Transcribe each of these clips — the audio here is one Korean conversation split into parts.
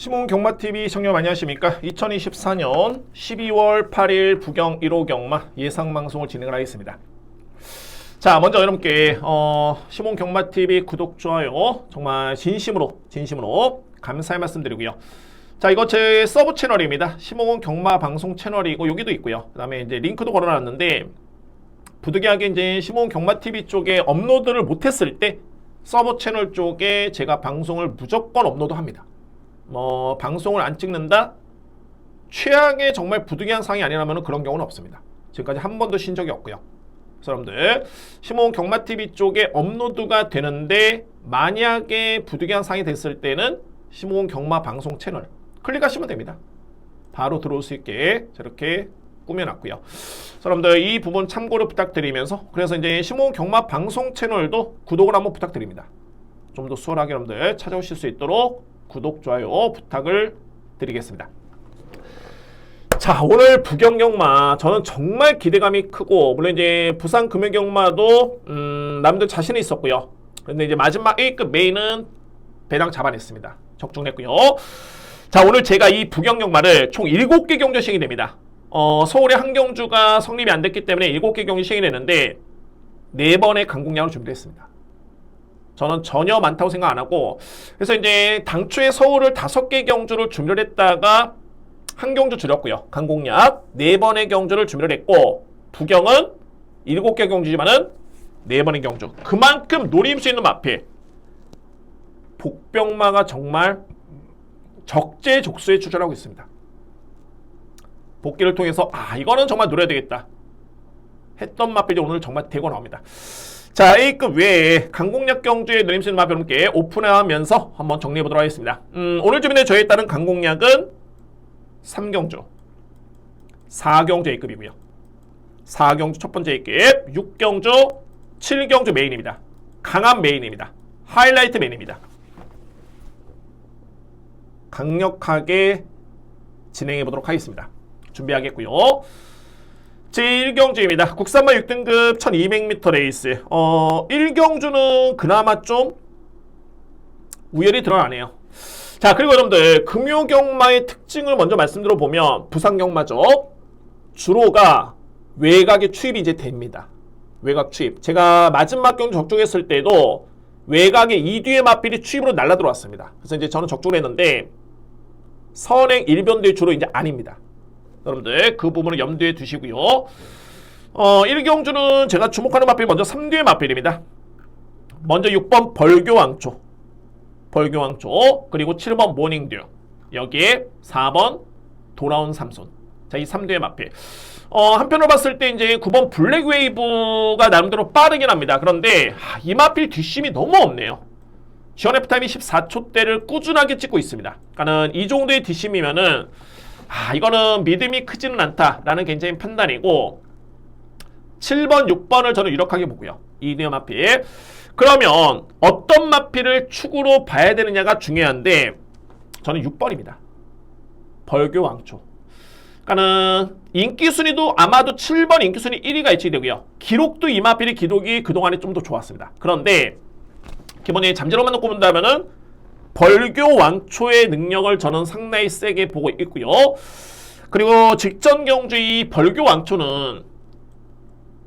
시몬 경마TV 시청자 안녕하십니까? 2024년 12월 8일 부경 1호 경마 예상방송을 진행을 하겠습니다. 자, 먼저 여러분께 시몬 경마TV 구독, 좋아요 정말 진심으로 감사의 말씀 드리고요. 자, 이거 제 서브 채널입니다. 시몬 경마 방송 채널이고 여기도 있고요. 그 다음에 이제 링크도 걸어놨는데 부득이하게 이제 시몬 경마TV 쪽에 업로드를 못했을 때 서브 채널 쪽에 제가 방송을 무조건 업로드합니다. 방송을 안 찍는다? 최악의 정말 부득이한 상황이 아니라면 그런 경우는 없습니다. 지금까지 한 번도 신 적이 없고요. 그래서 여러분들 시몬 경마TV 쪽에 업로드가 되는데 만약에 부득이한 상황이 됐을 때는 시몬 경마 방송 채널 클릭하시면 됩니다. 바로 들어올 수 있게 저렇게 꾸며놨고요. 여러분들 이 부분 참고를 부탁드리면서 그래서 이제 시몬 경마 방송 채널도 구독을 한번 부탁드립니다. 좀 더 수월하게 여러분들 찾아오실 수 있도록 구독, 좋아요 부탁을 드리겠습니다. 자, 오늘 부경경마 저는 정말 기대감이 크고 물론 이제 부산 금요경마도 남들 자신이 있었고요. 근데 이제 마지막 A급 메인은 배당 잡아냈습니다. 적중했고요. 자, 오늘 제가 이 부경경마를 총 7개 경주 시행이 됩니다. 서울의 한 경주가 성립이 안 됐기 때문에 7개 경주 시행이 되는데 4번의 강공량을 준비했습니다. 저는 전혀 많다고 생각 안 하고 그래서 이제 당초에 서울을 5개 경주를 준비를 했다가 한 경주 줄였고요. 강공략 4번의 경주를 준비를 했고 부경은 7개 경주지만은 4번의 경주. 그만큼 노릴 수 있는 마필 복병마가 정말 적재적소에 출전하고 있습니다. 복귀를 통해서 이거는 정말 노려야 되겠다 했던 마필이 오늘 정말 대거 나옵니다. 자, A급 외에 강공략 경주에 노림 수 있는 마필 여러분께 오픈하면서 한번 정리해 보도록 하겠습니다. 오늘 주민의 저에 따른 강공략은 3경주 4경주 A급이고요. 4경주 첫 번째 A급, 6경주 7경주 메인입니다. 강한 메인입니다. 하이라이트 메인입니다. 강력하게 진행해 보도록 하겠습니다. 준비하겠고요. 제1경주입니다. 국산마 6등급 1200m 레이스. 1경주는 그나마 좀 우열이 드러나네요. 자, 그리고 여러분들 금요경마의 특징을 먼저 말씀드려보면 부산경마죠. 주로가 외곽의 추입이 이제 됩니다. 외곽 추입. 제가 마지막 경주 적중했을 때도 외곽의 2뒤의 마필이 추입으로 날라 들어왔습니다. 그래서 이제 저는 적중을 했는데 선행 1변도의 주로 이제 아닙니다. 여러분들 그 부분을 염두에 두시고요. 1경주는 제가 주목하는 마필 먼저 3뒤의 마필입니다. 먼저 6번 벌교왕초 그리고 7번 모닝듀, 여기에 4번 돌아온 삼손. 자, 이 3뒤의 마필. 한편으로 봤을 때 이제 9번 블랙웨이브가 나름대로 빠르긴 합니다. 그런데 이 마필 뒷심이 너무 없네요. 지원 F타임이 14초대를 꾸준하게 찍고 있습니다. 그러니까는 이 정도의 뒷심이면은 이거는 믿음이 크지는 않다라는 개인적인 판단이고 7번, 6번을 저는 유력하게 보고요. 이디어 마필. 그러면 어떤 마필을 축으로 봐야 되느냐가 중요한데 저는 6번입니다. 벌교왕초. 그러니까는 인기순위도 아마도 7번 인기순위 1위가 예측이 되고요. 기록도 이 마필의 기록이 그동안에 좀 더 좋았습니다. 그런데 기본적인 잠재로만 놓고 본다면은 벌교 왕초의 능력을 저는 상당히 세게 보고 있고요. 그리고 직전 경주 이 벌교 왕초는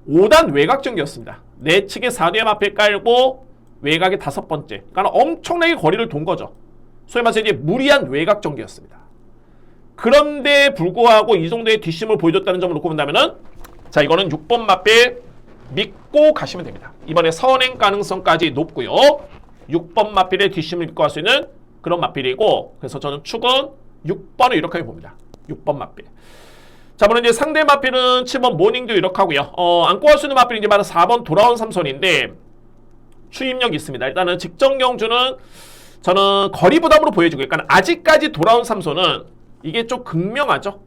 5단 외곽 전기였습니다. 내측에 4뒤의 마필 깔고 외곽의 5번째. 그러니까 엄청나게 거리를 돈 거죠. 소위 말해서 이제 무리한 외곽 전기였습니다. 그런데 불구하고 이 정도의 뒷심을 보여줬다는 점을 놓고 본다면은 자, 이거는 6번 마필 믿고 가시면 됩니다. 이번에 선행 가능성까지 높고요. 6번 마필의 뒷심을 믿고 갈 수 있는 그런 마필이고 그래서 저는 축은 6번을 유력하게 봅니다. 6번 마필. 자, 물론 이제 상대 마필은 7번 모닝도 유력하고요. 안고 갈 수 있는 마필이 이제 바로 4번 돌아온 삼손인데 추임력이 있습니다. 일단은 직전 경주는 저는 거리 부담으로 보여주고 그러니까 아직까지 돌아온 삼손은 이게 좀 극명하죠.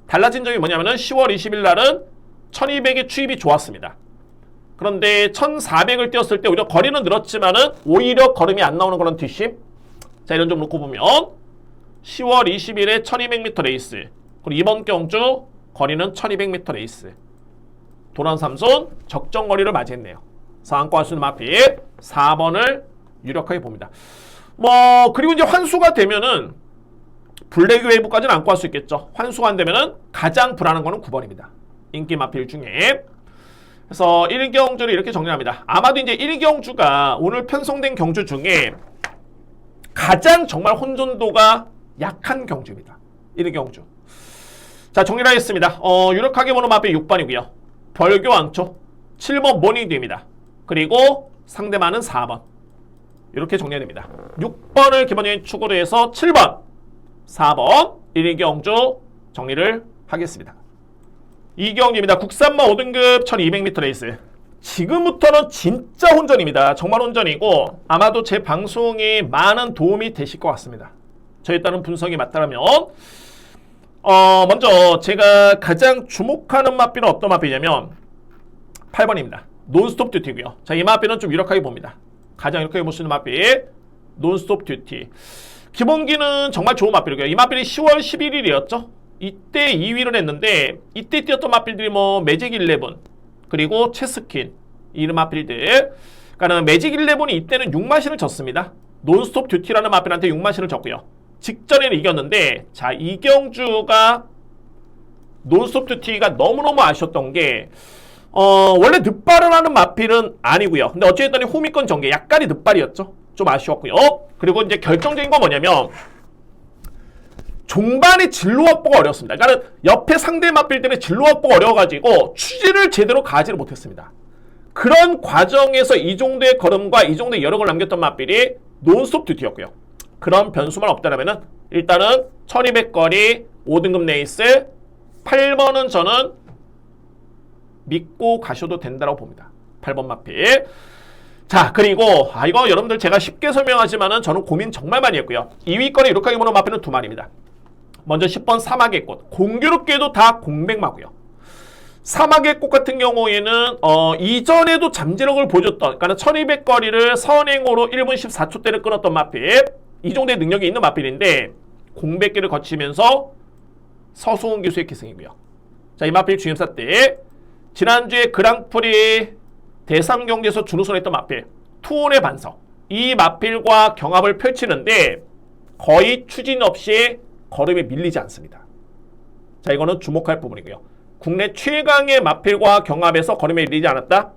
달라진 점이 뭐냐면은 10월 20일 날은 1200의 추입이 좋았습니다. 그런데 1400을 뛰었을 때 오히려 거리는 늘었지만은 오히려 걸음이 안 나오는 그런 뒷심. 자, 이런 점 놓고 보면 10월 20일에 1200m 레이스 그리고 이번 경주 거리는 1200m 레이스 돌아온 삼손 적정 거리를 맞이했네요. 그래서 안고 갈 수 있는 마필 4번을 유력하게 봅니다. 그리고 이제 환수가 되면은 블랙 웨이브까지는 안고 갈 수 있겠죠. 환수가 안 되면은 가장 불안한 거는 9번입니다. 인기 마필 중에. 그래서 1경주를 이렇게 정리합니다. 아마도 이제 1경주가 오늘 편성된 경주 중에 가장 정말 혼돈도가 약한 경주입니다. 1경주. 자, 정리를 하겠습니다. 유력하게 보는 마필 6번이고요. 벌교 왕초 7번 모닝듀입니다. 그리고 상대만은 4번. 이렇게 정리해야 됩니다. 6번을 기본적인 축으로 해서 7번, 4번, 1경주 정리를 하겠습니다. 2경기입니다. 국산마 5등급 1200m 레이스. 지금부터는 진짜 혼전입니다. 정말 혼전이고 아마도 제 방송이 많은 도움이 되실 것 같습니다. 저에 따른 분석이 맞다면 먼저 제가 가장 주목하는 마필은 어떤 마필이냐면 8번입니다. 논스톱 듀티고요. 자, 이 마필은 좀 유력하게 봅니다. 가장 유력하게 볼 수 있는 마필 논스톱 듀티. 기본기는 정말 좋은 마필이고요. 이 마필이 10월 11일이었죠. 이때 2위를 했는데 이때 뛰었던 마필들이 뭐 매직 11 그리고 체스킨 이런 마필들. 그러니까 매직 11이 이때는 6마신을 졌습니다. 논스톱 듀티라는 마필한테 6마신을 졌고요. 직전에는 이겼는데 자, 이경주가 논스톱 듀티가 너무너무 아쉬웠던 게 원래 늑발을 하는 마필은 아니고요. 근데 어찌됐든 호미권 전개 약간의 늑발이었죠. 좀 아쉬웠고요. 그리고 이제 결정적인 건 뭐냐면 종반의 진로 확보가 어려웠습니다. 그러니까 옆에 상대 마필들의 진로 확보가 어려워가지고 추진을 제대로 가지를 못했습니다. 그런 과정에서 이 정도의 걸음과 이 정도의 여력을 남겼던 마필이 논스톱 듀티였고요. 그런 변수만 없다라면은 일단은 1200거리 5등급 레이스 8번은 저는 믿고 가셔도 된다고 봅니다. 8번 마필. 자, 그리고 이거 여러분들 제가 쉽게 설명하지만은 저는 고민 정말 많이 했고요. 2위권에 이렇게 보는 마필은 두 마리입니다. 먼저 10번 사막의 꽃. 공교롭게도 다 공백마고요. 사막의 꽃 같은 경우에는 이전에도 잠재력을 보여줬던, 그러니까 1200거리를 선행으로 1분 14초대를 끊었던 마필. 이 정도의 능력이 있는 마필인데 공백기를 거치면서 서수훈 기수의 기승이고요. 자, 이 마필 주임사 때 지난주에 그랑프리 대상 경기에서 준우승을 했던 마필 투혼의 반석. 이 마필과 경합을 펼치는데 거의 추진 없이 걸음에 밀리지 않습니다. 자, 이거는 주목할 부분이고요. 국내 최강의 마필과 경합에서 걸음에 밀리지 않았다.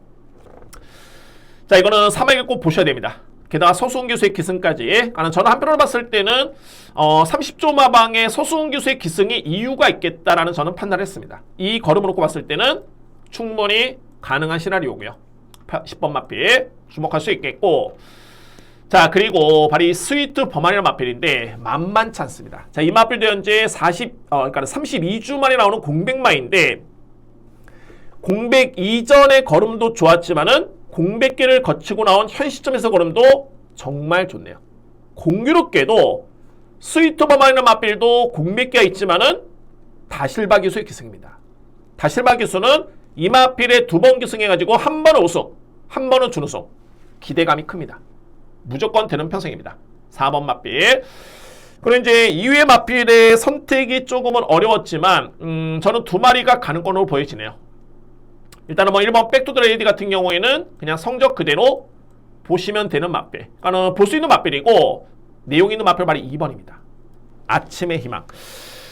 자, 이거는 사막의 꽃 보셔야 됩니다. 게다가 서수훈 교수의 기승까지. 저는 한편으로 봤을 때는 30조 마방의 서수훈 교수의 기승이 이유가 있겠다라는 저는 판단을 했습니다. 이 걸음을 놓고 봤을 때는 충분히 가능한 시나리오고요. 10번 마필 주목할 수 있겠고, 자, 그리고 바로 이 스위트 범안이라는 마필인데 만만치 않습니다. 자, 이 마필도 현재 그러니까 32주 만에 나오는 공백마인데 공백 이전의 걸음도 좋았지만은 공백기를 거치고 나온 현 시점에서 걸음도 정말 좋네요. 공교롭게도 스위트 범안이라는 마필도 공백기가 있지만은 다실바 기수의 기승입니다. 다실바 기수는 이 마필에 2번 기승해가지고 한 번은 우승, 한 번은 준우승. 기대감이 큽니다. 무조건 되는 편성입니다. 4번 마필. 그리고 이제 2위의 마필의 선택이 조금은 어려웠지만 저는 두 마리가 가능권으로 보여지네요. 일단은 뭐 1번 백투더레이디 같은 경우에는 그냥 성적 그대로 보시면 되는 마필. 그러니까 볼 수 있는 마필이고 내용 있는 마필 말이 2번입니다. 아침의 희망.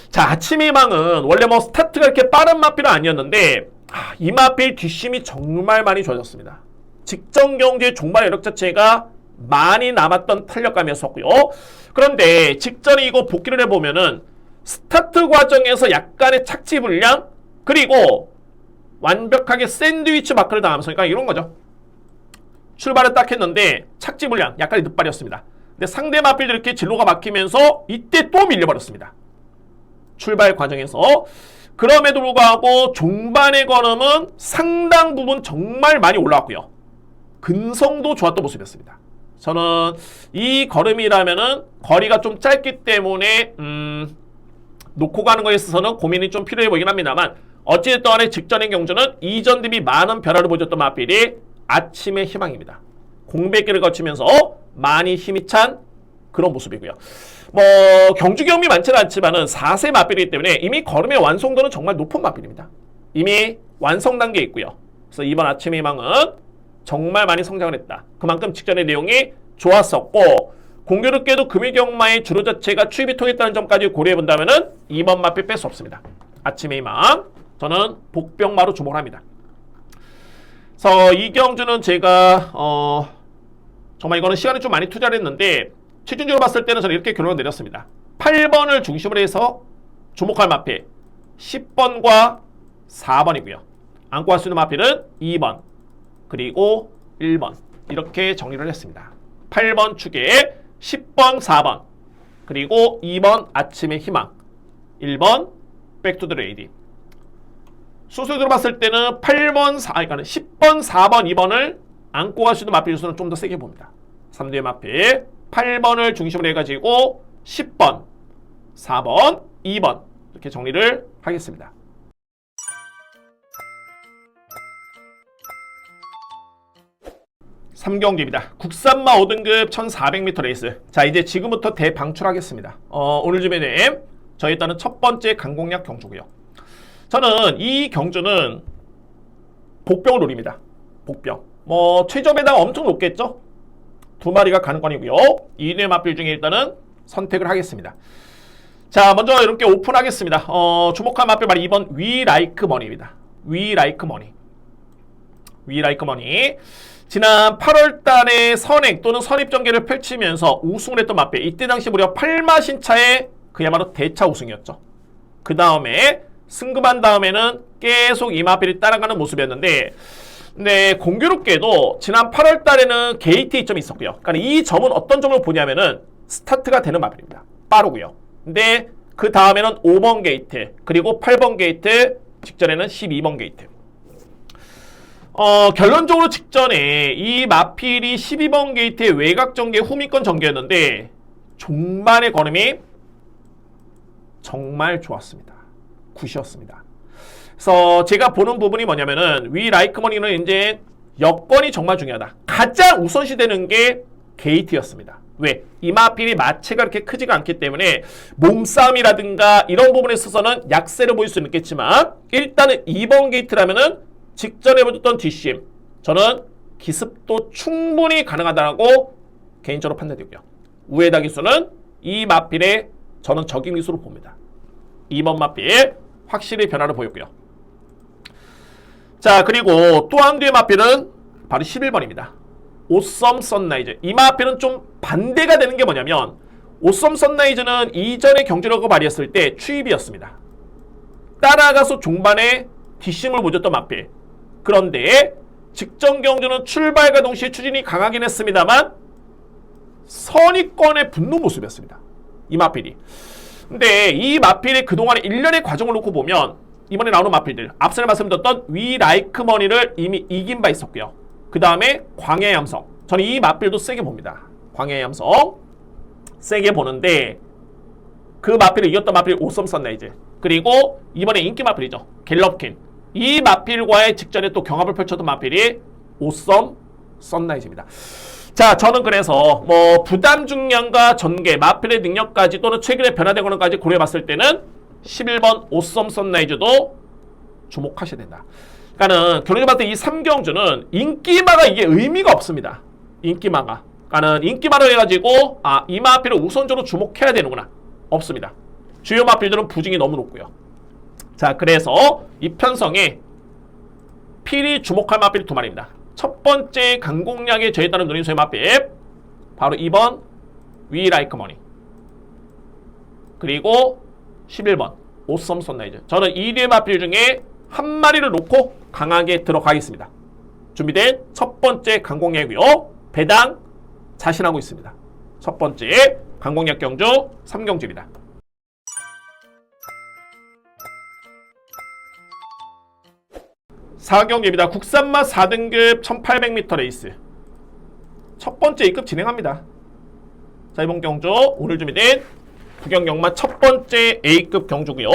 자, 아침의 희망은 원래 뭐 스타트가 이렇게 빠른 마필은 아니었는데 이 마필 뒷심이 정말 많이 좋아졌습니다. 직전 경주의 종말 여력 자체가 많이 남았던 탄력감이었었고요. 그런데 직전에 이거 복귀를 해보면은 스타트 과정에서 약간의 착지 불량 그리고 완벽하게 샌드위치 마크를 당하면서 그러니까 이런 거죠. 출발을 딱 했는데 착지 불량 약간의 늦발이었습니다. 근데 상대 마필들이 이렇게 진로가 막히면서 이때 또 밀려버렸습니다. 출발 과정에서. 그럼에도 불구하고 종반의 걸음은 상당 부분 정말 많이 올라왔고요. 근성도 좋았던 모습이었습니다. 저는 이 걸음이라면은 거리가 좀 짧기 때문에 놓고 가는 거에 있어서는 고민이 좀 필요해 보이긴 합니다만 어찌됐든 간에 직전의 경주는 이전 대비 많은 변화를 보여줬던 마필이 아침의 희망입니다. 공백기를 거치면서 많이 힘이 찬 그런 모습이고요. 뭐 경주 경험이 많지는 않지만은 4세 마필이기 때문에 이미 걸음의 완성도는 정말 높은 마필입니다. 이미 완성 단계에 있고요. 그래서 이번 아침의 희망은 정말 많이 성장을 했다. 그만큼 직전의 내용이 좋았었고 공교롭게도 금일경마의 주로 자체가 추입이 통했다는 점까지 고려해본다면은 2번 마필 뺄 수 없습니다. 아침의 희망. 저는 복병마로 주목을 합니다. 그래서 이 경주는 제가 정말 이거는 시간을 좀 많이 투자를 했는데 최종적으로 봤을 때는 저는 이렇게 결론을 내렸습니다. 8번을 중심으로 해서 주목할 마필 10번과 4번이고요. 안고 갈 수 있는 마필은 2번 그리고 1번 이렇게 정리를 했습니다. 8번 축에 10번 4번 그리고 2번 아침의 희망 1번 백투더 레이디. 수수료로 봤을 때는 8번, 그러니까 10번, 4번, 2번을 안고 갈 수 있는 마필 수는 좀 더 세게 봅니다. 3두의 마필 8번을 중심으로 해가지고 10번, 4번, 2번 이렇게 정리를 하겠습니다. 삼경기입니다. 국산마 5등급 1400m 레이스. 자, 이제 지금부터 대방출하겠습니다. 오늘 주변에 저희 따는 첫 번째 강공략 경주고요. 저는 이 경주는 복병을 노립니다. 복병. 최저 배당 엄청 높겠죠? 두 마리가 가능권이고요. 2대 마필 중에 일단은 선택을 하겠습니다. 자, 먼저 이렇게 오픈하겠습니다. 주목할 마필 바로 2번 위 라이크 머니입니다. 위 라이크 머니. 위 라이크 머니. 지난 8월 달에 선행 또는 선입전개를 펼치면서 우승을 했던 마필. 이때 당시 무려 8마신차에 그야말로 대차 우승이었죠. 그 다음에 승급한 다음에는 계속 이 마필이 따라가는 모습이었는데, 근데 공교롭게도 지난 8월 달에는 게이트 이점이 있었고요. 그러니까 이 점은 어떤 점을 보냐면은 스타트가 되는 마필입니다. 빠르고요. 근데 그 다음에는 5번 게이트, 그리고 8번 게이트, 직전에는 12번 게이트. 결론적으로 직전에 이 마필이 12번 게이트의 외곽 전개 후미권 전개였는데 종반의 걸음이 정말 좋았습니다. 굿이었습니다. 그래서 제가 보는 부분이 뭐냐면은 위 라이크머니는 이제 여건이 정말 중요하다. 가장 우선시 되는 게 게이트였습니다. 왜? 이 마필이 마체가 그렇게 크지가 않기 때문에 몸싸움이라든가 이런 부분에 있어서는 약세를 보일 수는 있겠지만 일단은 2번 게이트라면은 직전에 보였던 뒷심 저는 기습도 충분히 가능하다고 개인적으로 판단되고요. 우에다 기수는 이 마필의 저는 적임 기수로 봅니다. 2번 마필 확실히 변화를 보였고요. 자, 그리고 또 한 뒤의 마필은 바로 11번입니다. 오썸 선라이즈. 이 마필은 좀 반대가 되는 게 뭐냐면 오썸 선라이즈는 이전에 경주력을 발휘했을 때 추입이었습니다. 따라가서 종반에 뒷심을 보여줬던 마필. 그런데 직전 경주는 출발과 동시에 추진이 강하긴 했습니다만 선입권에 붙는 모습이었습니다. 이 마필이. 근데 이 마필의 그동안의 1년의 과정을 놓고 보면 이번에 나오는 마필들 앞서 말씀드렸던 위 라이크머니를 이미 이긴 바 있었고요. 그 다음에 광야의 함성. 저는 이 마필도 세게 봅니다. 광야의 함성 세게 보는데 그 마필을 이겼던 마필이 오썸 선라이즈, 그리고 이번에 인기 마필이죠. 갤럽킨. 이 마필과의 직전에 또 경합을 펼쳤던 마필이 오썸 선라이즈입니다. 자, 저는 그래서 부담 중량과 전개, 마필의 능력까지 또는 최근에 변화된 것까지 고려해봤을 때는 11번 오썸 선라이즈도 주목하셔야 된다. 그러니까는 결론을 봤을 때 이 3경주는 인기마가 이게 의미가 없습니다. 인기마가. 그러니까는 인기마를 해가지고 이 마필을 우선적으로 주목해야 되는구나. 없습니다. 주요 마필들은 부진이 너무 높고요. 자, 그래서 이 편성에 필히 주목할 마필이 두 마리입니다. 첫 번째 강공략에 저에 따른 누림소의 마필 바로 2번 위 라이크머니, 그리고 11번 오썸 선라이즈. 저는 이 네 마필 중에 한 마리를 놓고 강하게 들어가겠습니다. 준비된 첫 번째 강공략이고요. 배당 자신하고 있습니다. 첫 번째 강공략 경주 3경주입니다. 4경기입니다. 국산마 4등급 1800m 레이스. 첫 번째 2급 진행합니다. 자, 이번 경주 오늘 준비된 부경경마 첫 번째 A급 경주고요.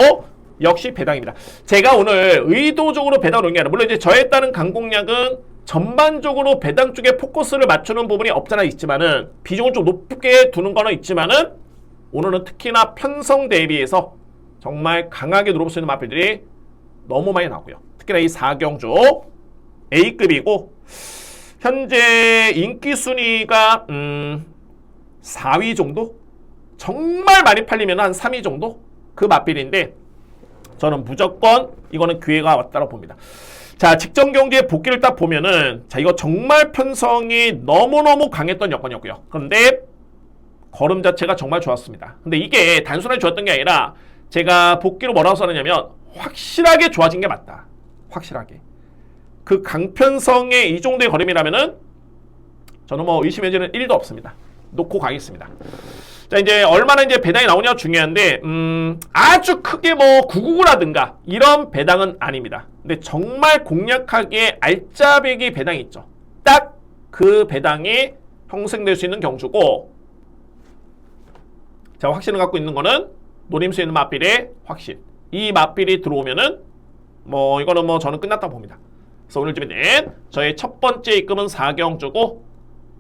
역시 배당입니다. 제가 오늘 의도적으로 배당을 놓은 게 아니라, 물론 이제 저에 따른 강공략은 전반적으로 배당 쪽에 포커스를 맞추는 부분이 없잖아 있지만은, 비중을 좀 높게 두는 거는 있지만은, 오늘은 특히나 편성 대비해서 정말 강하게 누려볼 수 있는 마필들이 너무 많이 나오고요. 특히나 이 4경주 A급이고 현재 인기 순위가 4위 정도? 정말 많이 팔리면 한 3위 정도? 그 맞빌인데 저는 무조건 이거는 기회가 왔다고 봅니다. 자, 직전 경기의 복귀를 딱 보면은 자, 이거 정말 편성이 너무너무 강했던 여건이었고요. 그런데 걸음 자체가 정말 좋았습니다. 근데 이게 단순하게 좋았던 게 아니라 제가 복귀로 뭐라고 써느냐면 확실하게 좋아진 게 맞다. 확실하게. 그 강편성의 이 정도의 걸음이라면은 저는 뭐 의심 여지는 1도 없습니다. 놓고 가겠습니다. 자, 이제 얼마나 이제 배당이 나오냐 중요한데 아주 크게 뭐 999라든가 이런 배당은 아닙니다. 근데 정말 공략하기에 알짜배기 배당이 있죠. 딱 그 배당이 형성될 수 있는 경주고 제가 확신을 갖고 있는 거는 노림수에 있는 맞빌의 확신. 이 맞빌이 들어오면은 뭐 이거는 뭐 저는 끝났다고 봅니다. 그래서 오늘 준비된 저의 첫 번째 입금은 4경주고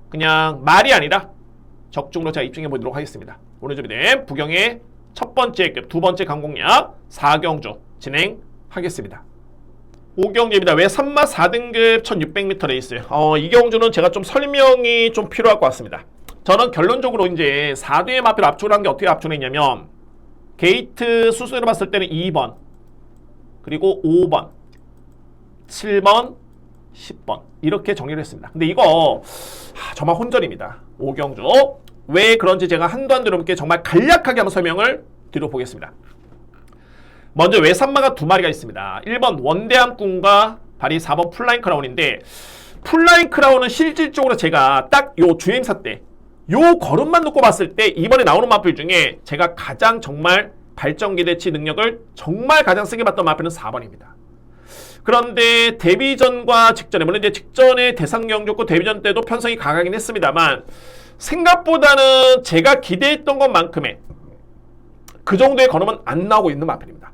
그냥 말이 아니라 적중으로 제가 입증해 보도록 하겠습니다. 오늘 준비된 부경의 첫 번째 입금, 두 번째 강공략 4경주 진행하겠습니다. 5경주입니다. 왜 3마 4등급 1600m 레이스? 이 경주는 제가 좀 설명이 좀 필요할 것 같습니다. 저는 결론적으로 이제 4대의 마필 압축을 한 게 어떻게 압축을 했냐면 게이트 수순으로 봤을 때는 2번 그리고 5번 7번 10번 이렇게 정리를 했습니다. 근데 이거 정말 혼전입니다. 5경주 왜 그런지 제가 한도 안 여러분께 정말 간략하게 한번 설명을 드려보겠습니다. 먼저 외산마가 두 마리가 있습니다. 1번 원대함꾼과 발이 4번 풀라인 크라운인데 풀라인 크라운은 실질적으로 제가 딱 요 주행사 때 요 걸음만 놓고 봤을 때 이번에 나오는 마필 중에 제가 가장 정말 발전 기대치 능력을 정말 가장 세게 봤던 마필은 4번입니다. 그런데 데뷔전과 직전에 물론 이제 직전에 대상 경주고 데뷔전 때도 편성이 강하긴 했습니다만 생각보다는 제가 기대했던 것만큼의 그 정도의 걸음은 안 나오고 있는 마필입니다.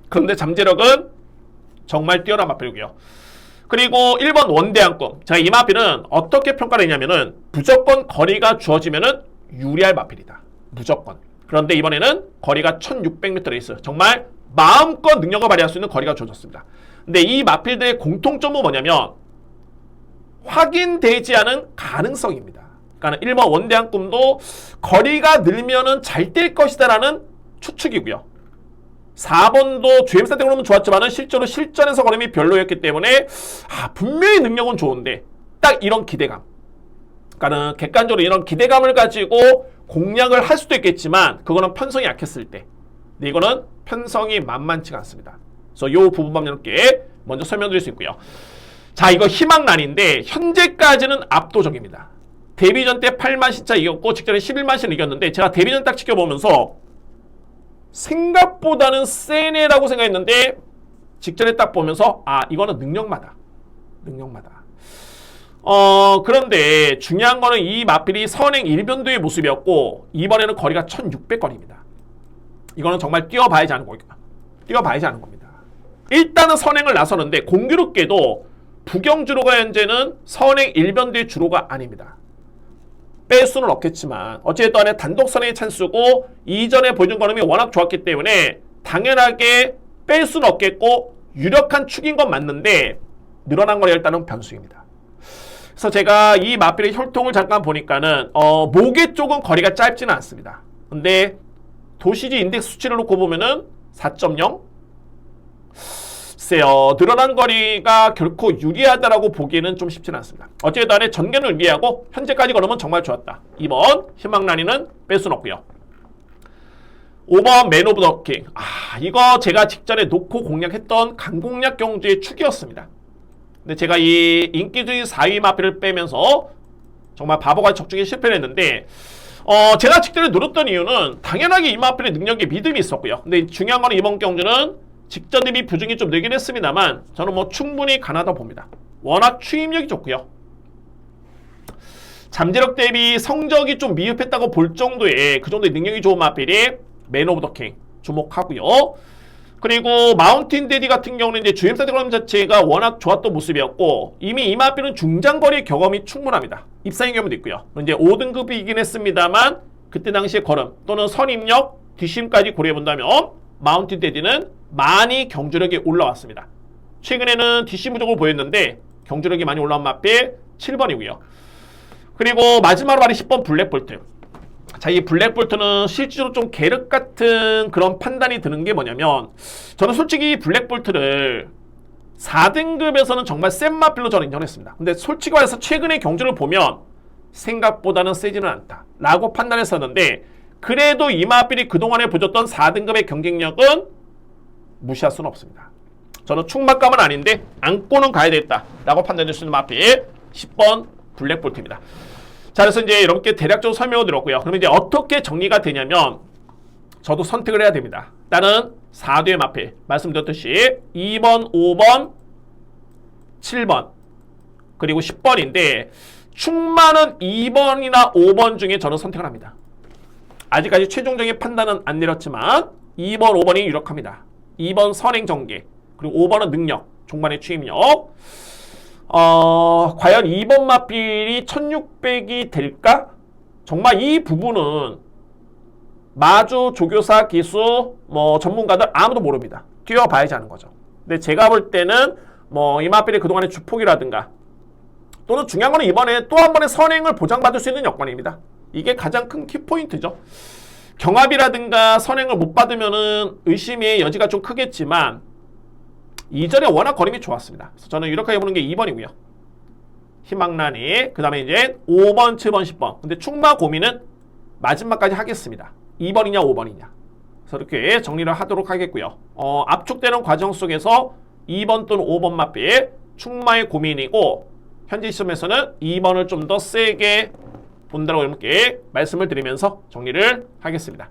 그런데 잠재력은 정말 뛰어난 마필이고요. 그리고 1번 원대항꿈. 자, 이 마필은 어떻게 평가를 했냐면은 무조건 거리가 주어지면은 유리할 마필이다. 무조건. 그런데 이번에는 거리가 1600m 레이스. 정말 마음껏 능력을 발휘할 수 있는 거리가 주어졌습니다. 근데 이 마필들의 공통점은 뭐냐면 확인되지 않은 가능성입니다. 그러니까 1번 원대항꿈도 거리가 늘면은 잘 뛸 것이다라는 추측이고요. 4번도 주행사 때 그러면 좋았지만은 실제로 실전에서 걸음이 별로였기 때문에 분명히 능력은 좋은데 딱 이런 기대감. 그러니까는 객관적으로 이런 기대감을 가지고 공략을 할 수도 있겠지만 그거는 편성이 약했을 때. 근데 이거는 편성이 만만치가 않습니다. 그래서 이 부분만 이렇게 먼저 설명드릴 수 있고요. 자, 이거 희망란인데 현재까지는 압도적입니다. 데뷔전 때 8만 시차 이겼고 직전에 11만 시를 이겼는데 제가 데뷔전 딱 지켜보면서 생각보다는 세네라고 생각했는데 직전에 딱 보면서 이거는 능력마다. 그런데 중요한 거는 이 마필이 선행 1변도의 모습이었고 이번에는 거리가 1600거리입니다. 이거는 정말 뛰어봐야지 않은 겁니다. 일단은 선행을 나서는데 공교롭게도 부경주로가 현재는 선행 1변도의 주로가 아닙니다. 뺄 수는 없겠지만 어쨌든 간에 단독 선행의 찬스고 이전에 보여준 걸음이 워낙 좋았기 때문에 당연하게 뺄 수는 없겠고 유력한 축인 건 맞는데 늘어난 거리가 일단은 변수입니다. 그래서 제가 이 마필의 혈통을 잠깐 보니까는 목의 쪽은 거리가 짧지는 않습니다. 근데 도시지 인덱스 수치를 놓고 보면은 4.0 글쎄요, 늘어난 거리가 결코 유리하다라고 보기에는 좀 쉽지는 않습니다. 어쨌든 간에 전개를 위하고 현재까지 걸으면 정말 좋았다. 2번 희망란이는 뺄 수는 없고요. 5번 맨 오브 더 킹. 이거 제가 직전에 놓고 공략했던 강공략 경주의 축이었습니다. 근데 제가 이 인기주의 4위 마필을 빼면서 정말 바보같이 적중에 실패를 했는데 제가 직전에 노렸던 이유는 당연하게 이 마필의 능력에 믿음이 있었고요. 근데 중요한 거는 이번 경주는 직전 대비 부중이 좀 늘긴 했습니다만 저는 뭐 충분히 가능하다고 봅니다. 워낙 추임력이 좋고요. 잠재력 대비 성적이 좀 미흡했다고 볼 정도의 그 정도의 능력이 좋은 마필이 맨 오브 더 킹 주목하고요. 그리고 마운틴 데디 같은 경우는 이제 주행사 걸음 자체가 워낙 좋았던 모습이었고 이미 이 마필은 중장거리 경험이 충분합니다. 입상의 경우도 있고요. 이제 5등급이긴 했습니다만 그때 당시의 걸음 또는 선입력, 뒷심까지 고려해본다면 마운틴 데디는 많이 경주력이 올라왔습니다. 최근에는 뒷심 부족을 보였는데 경주력이 많이 올라온 마필 7번이고요. 그리고 마지막으로 말이 10번 블랙볼트. 자, 이 블랙볼트는 실제로 좀 계륵 같은 그런 판단이 드는 게 뭐냐면, 저는 솔직히 블랙볼트를 4등급에서는 정말 센 마필로 저는 인정했습니다. 근데 솔직히 말해서 최근의 경주를 보면 생각보다는 세지는 않다 라고 판단했었는데, 그래도 이 마필이 그동안에 보여줬던 4등급의 경쟁력은 무시할 수는 없습니다. 저는 충막감은 아닌데 안고는 가야 되겠다 라고 판단할 수 있는 마필 10번 블랙볼트입니다. 자, 그래서 이제 여러분께 대략적으로 설명을 드렸고요. 그러면 이제 어떻게 정리가 되냐면, 저도 선택을 해야 됩니다. 일단은 4대의 마필 말씀드렸듯이 2번, 5번, 7번 그리고 10번인데, 충만은 2번이나 5번 중에 저는 선택을 합니다. 아직까지 최종적인 판단은 안 내렸지만 2번, 5번이 유력합니다. 2번 선행전개, 그리고 5번은 능력, 종반의 추임력. 과연 2번 마필이 1600이 될까? 정말 이 부분은 마주, 조교사, 기수, 전문가들 아무도 모릅니다. 뛰어봐야지 하는 거죠. 근데 제가 볼 때는 이 마필의 그동안의 주폭이라든가, 또는 중요한 거는 이번에 또 한 번의 선행을 보장받을 수 있는 여건입니다. 이게 가장 큰 키포인트죠. 경합이라든가 선행을 못 받으면은 의심의 여지가 좀 크겠지만, 이전에 워낙 걸음이 좋았습니다. 그래서 저는 유력하게 보는 게 2번이고요. 희망란이. 그 다음에 이제 5번, 7번, 10번. 근데 충마 고민은 마지막까지 하겠습니다. 2번이냐 5번이냐. 그래서 이렇게 정리를 하도록 하겠고요. 압축되는 과정 속에서 2번 또는 5번 마필 충마의 고민이고, 현재 시점에서는 2번을 좀 더 세게 본다고 여러분께 말씀을 드리면서 정리를 하겠습니다.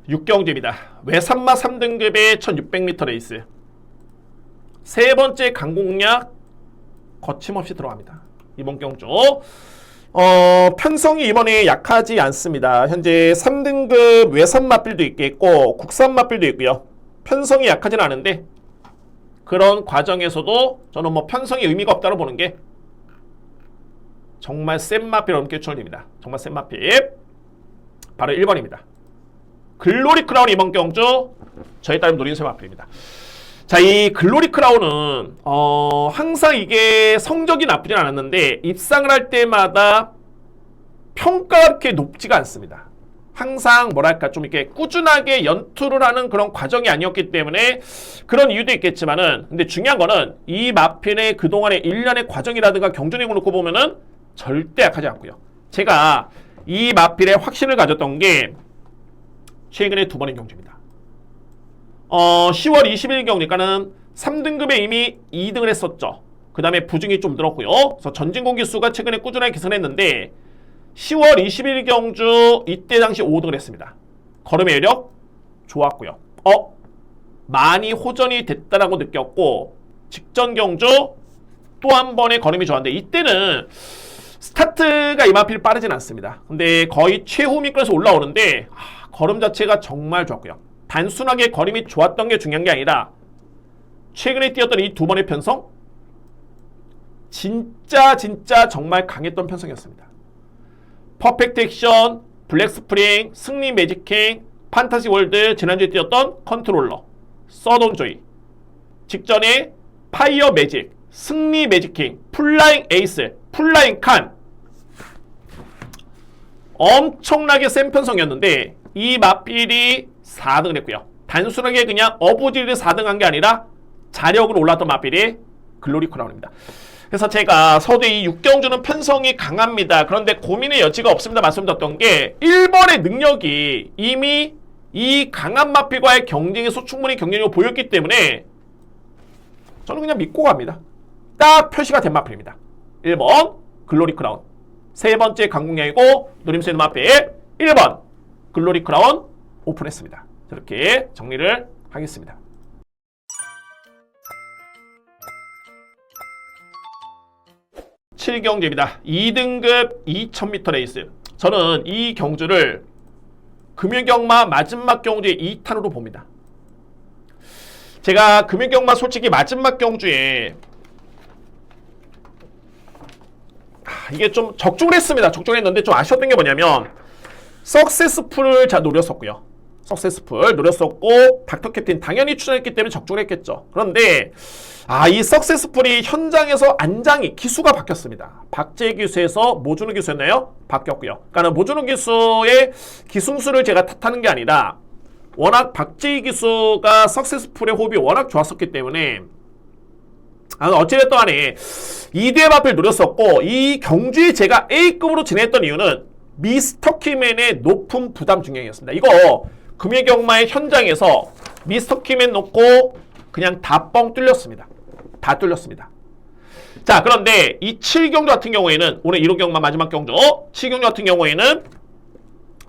6경주입니다. 외산마 3등급의 1600m 레이스. 세 번째 강공략 거침없이 들어갑니다. 이번 경주. 편성이 이번에 약하지 않습니다. 현재 3등급 외산 마필도 있겠고 국산 마필도 있고요. 편성이 약하지는 않은데, 그런 과정에서도 저는 편성이 의미가 없다고 보는 게, 정말 센 마필 여러분께 추천드립니다. 정말 센 마필. 바로 1번입니다. 글로리 크라운 이번 경주 저희 딸님 노린새 마필입니다. 자, 이 글로리 크라운은 항상 이게 성적이 나쁘진 않았는데 입상을 할 때마다 평가가 그렇게 높지가 않습니다. 항상 뭐랄까 좀 이렇게 꾸준하게 연투를 하는 그런 과정이 아니었기 때문에 그런 이유도 있겠지만은, 근데 중요한 거는 이 마필의 그동안의 1년의 과정이라든가 경주력을 놓고 보면은 절대 약하지 않고요. 제가 이 마필의 확신을 가졌던 게 최근에 두 번의 경주입니다. 10월 20일 경기니까는 3등급에 이미 2등을 했었죠. 그 다음에 부중이 좀 늘었고요. 그래서 전진 공기수가 최근에 꾸준하게 개선했는데 10월 20일 경주 이때 당시 5등을 했습니다. 걸음의 여력 좋았고요. 많이 호전이 됐다라고 느꼈고, 직전 경주 또 한 번의 걸음이 좋았는데, 이때는 스타트가 이마필 빠르진 않습니다. 근데 거의 최후미권에서 올라오는데 걸음 자체가 정말 좋았고요. 단순하게 걸음이 좋았던 게 중요한 게 아니라 최근에 뛰었던 이 두 번의 편성, 진짜 정말 강했던 편성이었습니다. 퍼펙트 액션, 블랙 스프링, 승리 매직킹, 판타지 월드, 지난주에 뛰었던 컨트롤러, 서던 조이, 직전에 파이어 매직, 승리 매직킹, 플라잉 에이스, 플라잉 칸, 엄청나게 센 편성이었는데 이 마필이 4등을 했고요. 단순하게 그냥 어부지를 4등한 게 아니라 자력으로 올랐던 마필이 글로리 크라운입니다. 그래서 제가 서두에 이 6경주는 편성이 강합니다. 그런데 고민의 여지가 없습니다 말씀드렸던 게, 1번의 능력이 이미 이 강한 마필과의 경쟁에서 충분히 경쟁력을 보였기 때문에 저는 그냥 믿고 갑니다. 딱 표시가 된 마필입니다. 1번 글로리 크라운, 세 번째 강공략이고 노림수 있는 마필 1번 글로리 크라운 오픈했습니다. 이렇게 정리를 하겠습니다. (7경주입니다) 2등급 2000m 레이스. 저는 이 경주를 금요경마 마지막 경주의 2탄으로 봅니다. 제가 금요경마 솔직히 마지막 경주에 이게 좀 적중을 했습니다. 적중을 했는데 좀 아쉬웠던 게 뭐냐면 석세스풀을 잘 노렸었고요. 석세스풀 노렸었고 닥터 캡틴 당연히 출연했기 때문에 적중을 했겠죠. 그런데 이 석세스풀이 현장에서 안장이 기수가 바뀌었습니다. 박재 기수에서 모준우 기수였나요? 바뀌었고요. 그러니까 모준우 기수의 기승수를 제가 탓하는 게 아니라 워낙 박재 기수가 석세스풀의 호흡이 워낙 좋았었기 때문에 어찌됐든 간에 2대 마필 노렸었고 이 경주에 제가 A급으로 진행했던 이유는 미스터 키맨의 높은 부담 중량이었습니다. 이거 금예경마의 현장에서 미스터 키맨 놓고 그냥 다 뻥 뚫렸습니다. 다 뚫렸습니다. 자, 그런데 이 7경주 같은 경우에는 오늘 1호 경마 마지막 경주 7경주 같은 경우에는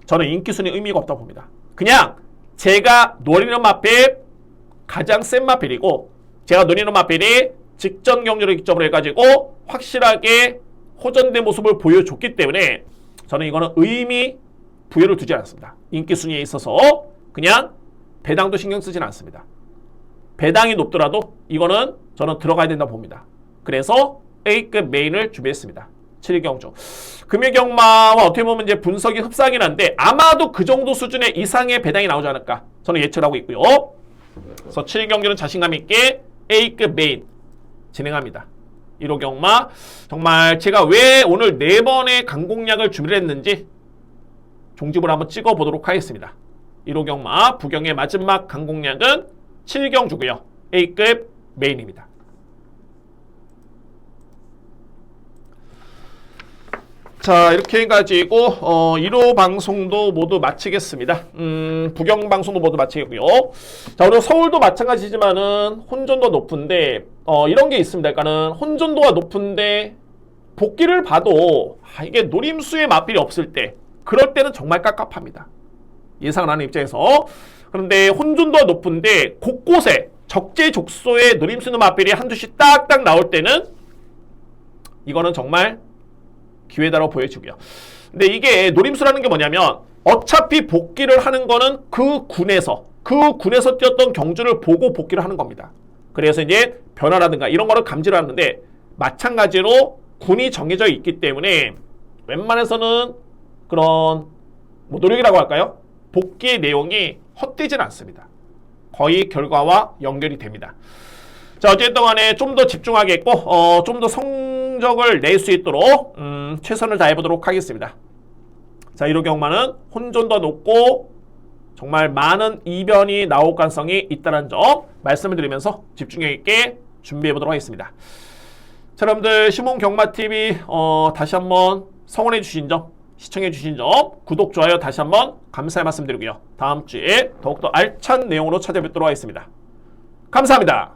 저는 인기순위 의미가 없다고 봅니다. 그냥 제가 노리는 마필 가장 센 마필이고 제가 노리는 마필이 직전 경주를 기점으로 해가지고 확실하게 호전된 모습을 보여줬기 때문에 저는 이거는 의미 부여를 두지 않았습니다. 인기 순위에 있어서 그냥 배당도 신경 쓰진 않습니다. 배당이 높더라도 이거는 저는 들어가야 된다고 봅니다. 그래서 A급 메인을 준비했습니다. 7경주. 금일경마와 어떻게 보면 이제 분석이 흡사하긴 한데 아마도 그 정도 수준의 이상의 배당이 나오지 않을까 저는 예측을 하고 있고요. 그래서 7경주는 자신감 있게 A급 메인 진행합니다. 1호 경마 정말 제가 왜 오늘 4번의 강공략을 준비를 했는지 종집을 한번 찍어보도록 하겠습니다. 1호 경마 부경의 마지막 강공략은 7경주고요. A급 메인입니다. 자, 이렇게 해가지고 1호 방송도 모두 마치겠습니다. 부경 방송도 모두 마치겠고요. 자, 오늘 서울도 마찬가지지만은 혼전도 높은데 이런 게 있습니다. 그러니까는 혼전도가 높은데 복귀를 봐도 이게 노림수의 마필이 없을 때 그럴 때는 정말 깝깝합니다. 예상을 하는 입장에서. 그런데 혼전도가 높은데 곳곳에 적재적소에 노림수 있는 마필이 한두씩 딱딱 나올 때는 이거는 정말 기회다라고 보여지고요. 근데 이게 노림수라는 게 뭐냐면 어차피 복귀를 하는 거는 그 군에서 뛰었던 경주를 보고 복귀를 하는 겁니다. 그래서 이제 변화라든가 이런 거를 감지를 하는데 마찬가지로 군이 정해져 있기 때문에 웬만해서는 그런 노력이라고 할까요? 복귀의 내용이 헛되진 않습니다. 거의 결과와 연결이 됩니다. 자, 어쨌든 간에 좀 더 집중하겠고 좀 더 성적을 낼 수 있도록 최선을 다해보도록 하겠습니다. 자, 1호 경마는 혼전도 높고 정말 많은 이변이 나올 가능성이 있다는 점 말씀을 드리면서 집중력 있게 준비해보도록 하겠습니다. 자, 여러분들 시몬경마TV 다시 한번 성원해 주신 점, 시청해 주신 점, 구독, 좋아요 다시 한번 감사의 말씀 드리고요. 다음 주에 더욱더 알찬 내용으로 찾아뵙도록 하겠습니다. 감사합니다.